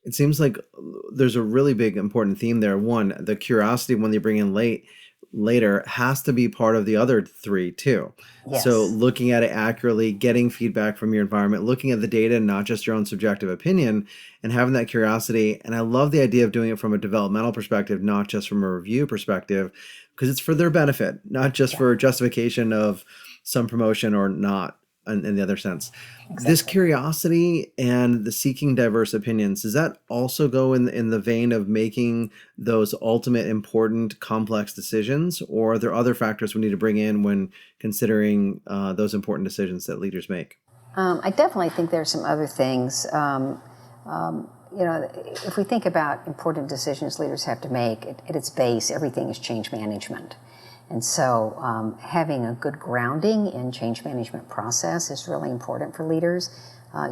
It seems like there's a really big important theme there. One, the curiosity when they bring in later has to be part of the other three too. So Yes, looking at it accurately, getting feedback from your environment, looking at the data, not just your own subjective opinion, and having that curiosity. And I love the idea of doing it from a developmental perspective, not just from a review perspective, because it's for their benefit, not just for exactly, justification of some promotion or not in the other sense. This exactly. curiosity and the seeking diverse opinions, does that also go in the vein of making those ultimate important complex decisions, or are there other factors we need to bring in when considering those important decisions that leaders make? I definitely think there's some other things. If we think about important decisions leaders have to make, at its base, everything is change management. And so having a good grounding in change management process is really important for leaders.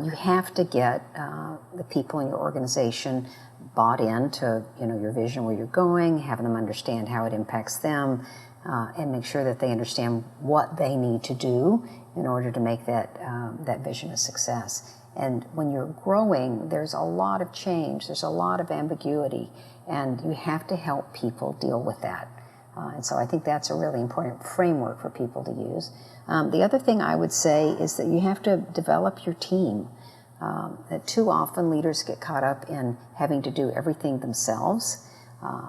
You have to get the people in your organization bought into your vision, where you're going, having them understand how it impacts them, and make sure that they understand what they need to do in order to make that vision a success. And when you're growing, there's a lot of change, there's a lot of ambiguity, and you have to help people deal with that. And so I think that's a really important framework for people to use. The other thing I would say is that you have to develop your team. That too often leaders get caught up in having to do everything themselves,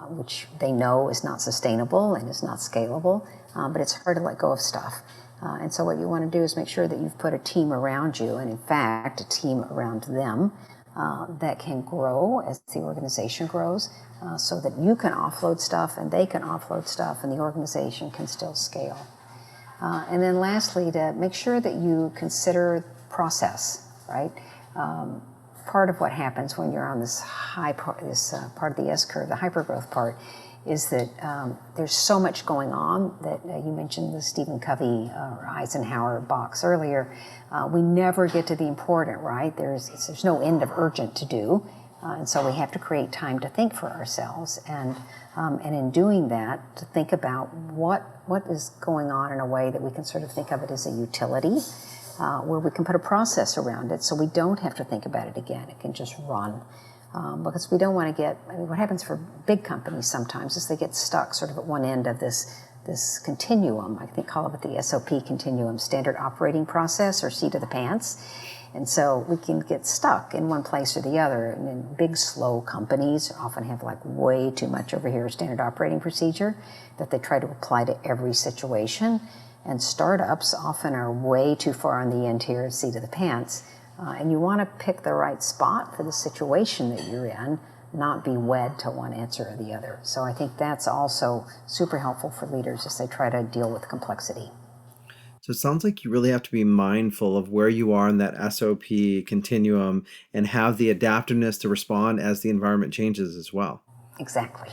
which they know is not sustainable and is not scalable, but it's hard to let go of stuff. And so what you want to do is make sure that you've put a team around you, and in fact, a team around them that can grow as the organization grows, so that you can offload stuff and they can offload stuff and the organization can still scale. And then lastly, to make sure that you consider process, right? Part of what happens when you're on this part of the S curve, the hypergrowth part, is that there's so much going on that you mentioned the Stephen Covey or Eisenhower box earlier. We never get to the important, right? There's no end of urgent to do, and so we have to create time to think for ourselves, and in doing that, to think about what is going on in a way that we can sort of think of it as a utility, where we can put a process around it, so we don't have to think about it again. It can just run. Because we don't want to what happens for big companies sometimes is they get stuck sort of at one end of this continuum. I think call it the SOP continuum, standard operating process, or seat of the pants. And so we can get stuck in one place or the other. And then big, slow companies often have like way too much over here standard operating procedure that they try to apply to every situation. And startups often are way too far on the end here, seat of the pants. And you want to pick the right spot for the situation that you're in, not be wed to one answer or the other. So I think that's also super helpful for leaders as they try to deal with complexity. So it sounds like you really have to be mindful of where you are in that SOP continuum and have the adaptiveness to respond as the environment changes as well. Exactly.